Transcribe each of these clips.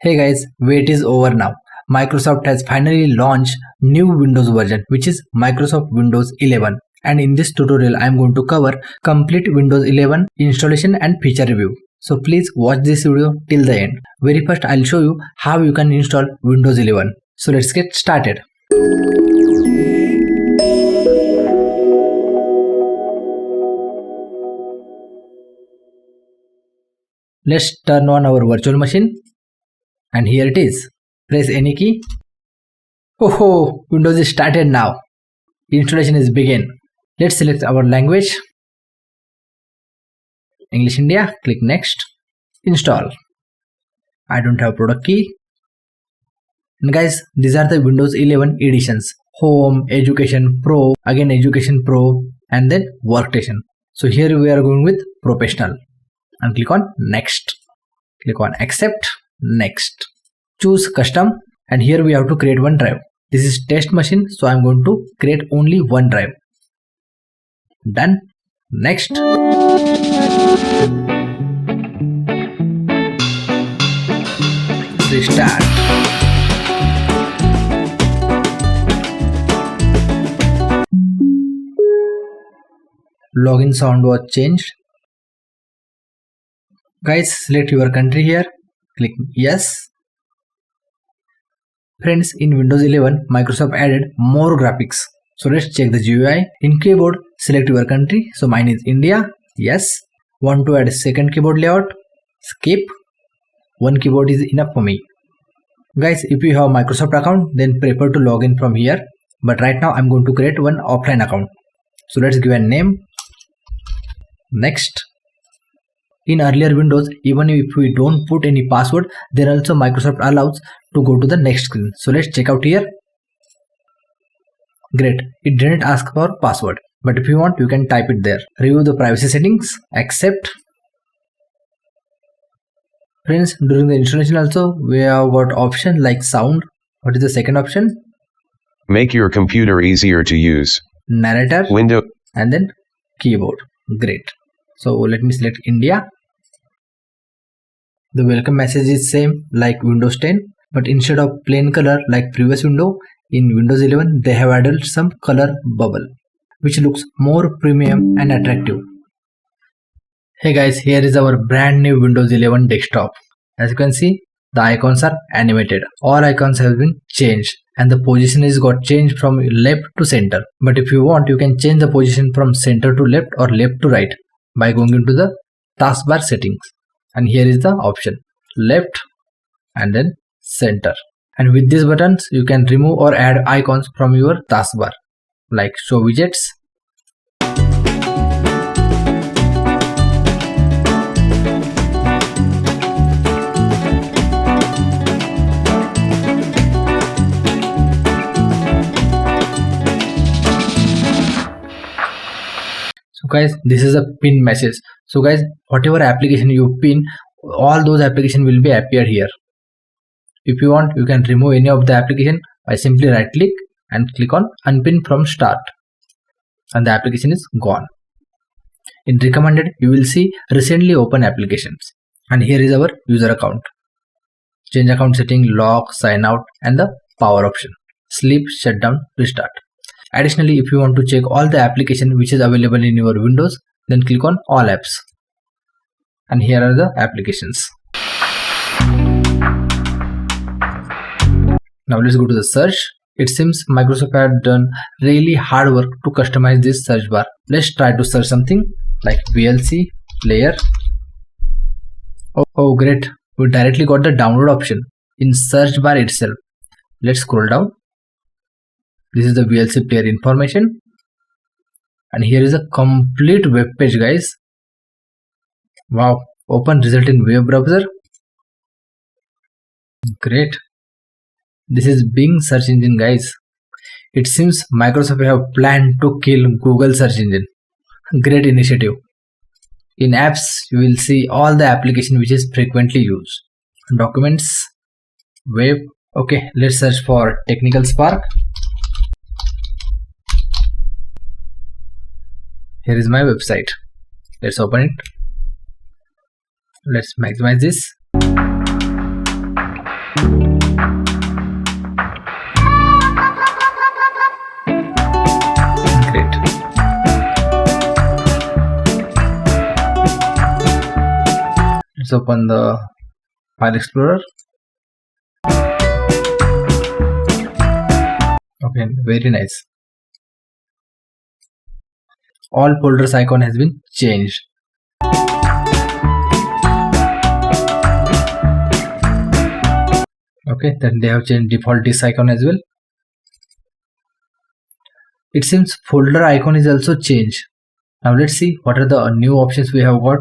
Hey guys, wait is over now. Microsoft has finally launched new Windows version, which is Microsoft Windows 11. And in this tutorial, I am going to cover complete Windows 11 installation and feature review. So please watch this video till the end. Very first, I'll show you how you can install Windows 11. So let's get started. Let's turn on our virtual machine. And here it is. Press any key. Oh, Windows is started now. Installation is begin. Let's select our language. English India. Click next. Install. I don't have product key. And guys, these are the Windows 11 editions. Home, Education Pro, again Education Pro, and then Workstation. So here we are going with Professional. And click on next. Click on accept. Next. Choose custom, and here we have to create one drive. This is test machine, so I'm going to create only one drive. Done. Next. Restart. Login sound was changed. Guys, select your country here. Click yes. Friends, in Windows 11, Microsoft added more graphics. So let's check the GUI. In keyboard, select your country. So mine is India. Yes. Want to add a second keyboard layout? Skip. One keyboard is enough for me. Guys, if you have Microsoft account, then prefer to log in from here. But right now, I'm going to create one offline account. So let's give a name. Next. In earlier Windows, even if we don't put any password, then also Microsoft allows to go to the next screen. So let's check out here. Great, it didn't ask for password, but if you want, you can type it there. Review the privacy settings, accept. Friends, during the installation also, we have got option like sound. What is the second option? Make your computer easier to use. Narrator. Window. And then keyboard. Great. So let me select India. The welcome message is same like Windows 10, but instead of plain color like previous window, in Windows 11 they have added some color bubble, which looks more premium and attractive. Hey guys, here is our brand new Windows 11 desktop. As you can see, the icons are animated. All icons have been changed and the position is got changed from left to center. But if you want, you can change the position from center to left or left to right by going into the taskbar settings. And here is the option left and then center. And with these buttons, you can remove or add icons from your taskbar like show widgets. So guys, this is a pin message. So guys, whatever application you pin, all those applications will be appeared here. If you want, you can remove any of the application by simply right click and click on unpin from start, and the application is gone. In recommended, you will see recently open applications, and here is our user account. Change account setting, lock, sign out, and the power option, sleep, shutdown, restart. Additionally, if you want to check all the application which is available in your Windows, then click on all apps. And here are the applications. Now let's go to the search. It seems Microsoft had done really hard work to customize this search bar. Let's try to search something like VLC player. Oh great, we directly got the download option in search bar itself. Let's scroll down. This is the VLC player information, and here is a complete web page, guys. Wow, open result in web browser. Great. This is Bing search engine, guys. It seems Microsoft have planned to kill Google search engine. Great initiative. In apps, you will see all the application which is frequently used. Documents, web. Okay, let's search for Technical Spark. Here is my website. Let's open it. Let's maximize this. let's open the File Explorer. Okay, very nice. All folders icon has been changed. Okay, then they have changed default disk icon as well. It seems folder icon is also changed. Now let's see what are the new options we have got.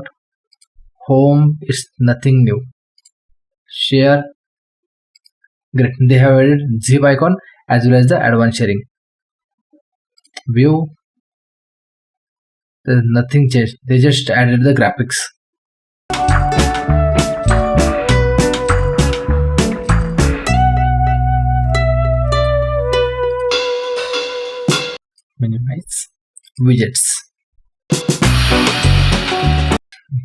Home is nothing new. Share, great. They have added zip icon as well as the advanced sharing. View, there's nothing changed. They just added the graphics. Minimize widgets.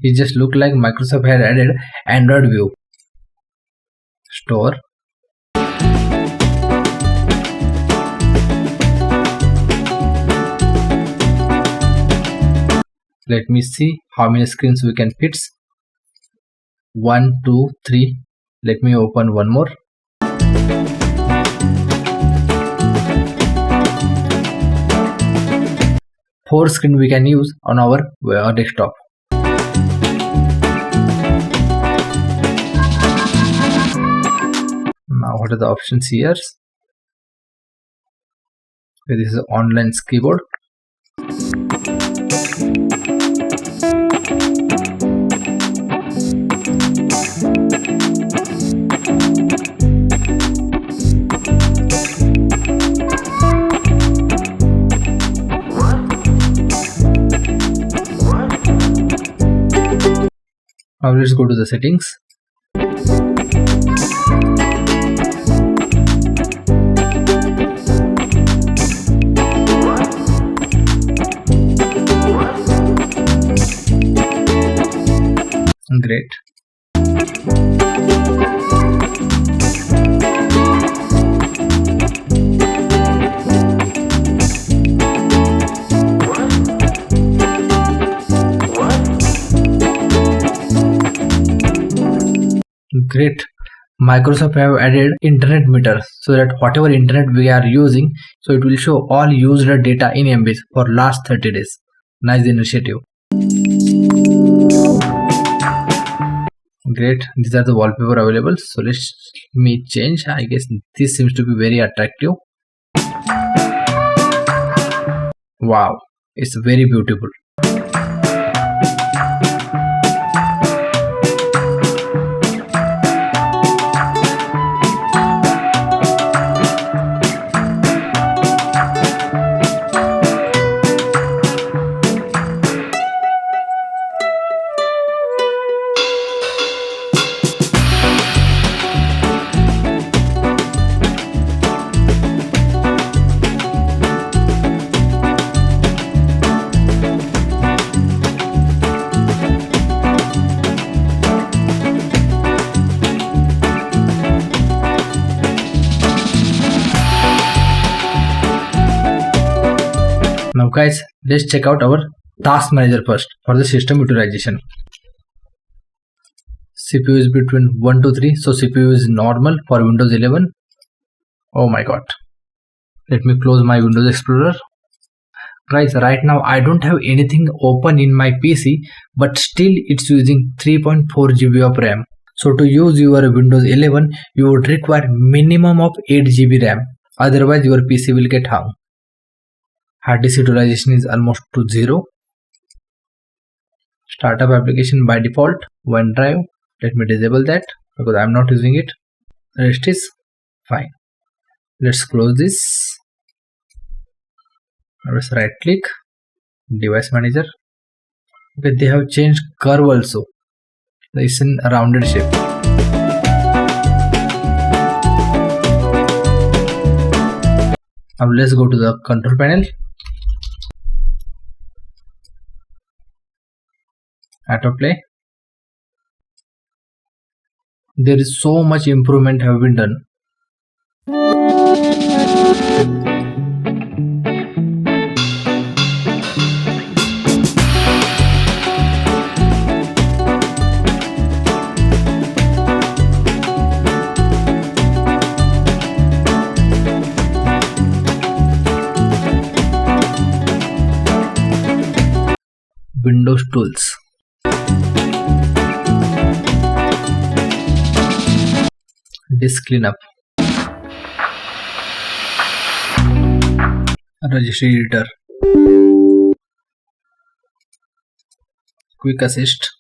It just looked like Microsoft had added Android view. Store. Let me see how many screens we can fit. 1, 2, 3. Let me open one more. Four screen we can use on our desktop. Now what are the options here? Okay, this is online keyboard. Now let's go to the settings. Great. Great. Microsoft have added internet meter so that whatever internet we are using, so it will show all used data in MBs for last 30 days. Nice initiative. Great. These are the wallpaper available. So let me change. I guess this seems to be very attractive. Wow, it's very beautiful. Now guys, let's check out our task manager first for the system utilization. CPU is between 1 to 3, so CPU is normal for Windows 11. Oh my god. Let me close my Windows Explorer. Guys, right now I don't have anything open in my PC, but still it's using 3.4 GB of RAM. So to use your Windows 11, you would require minimum of 8 GB RAM. Otherwise your PC will get hung. Hard disk utilization is almost to 0. Startup application by default, OneDrive. Let me disable that because I'm not using it. Rest is fine. Let's close this. Let's right click, device manager. Okay, they have changed curve also. It's in a rounded shape. Now let's go to the control panel. Autoplay. There is so much improvement have been done. Windows tools. Disk cleanup. Registry editor. Quick assist.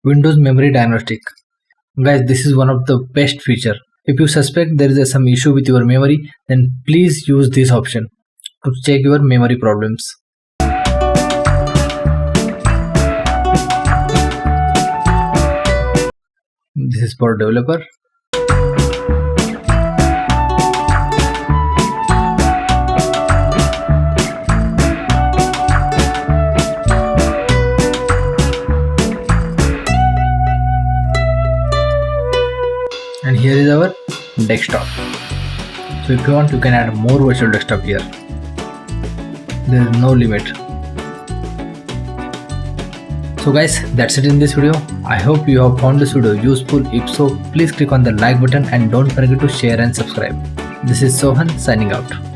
Windows Memory Diagnostic. Guys, this is one of the best feature. If you suspect there is some issue with your memory, then please use this option to check your memory problems. This is for developer. And here is our desktop. So if you want, you can add more virtual desktop here. There is no limit. So guys, that's it in this video. I hope you have found this video useful. If so, please click on the like button and don't forget to share and subscribe. This is Sohan signing out.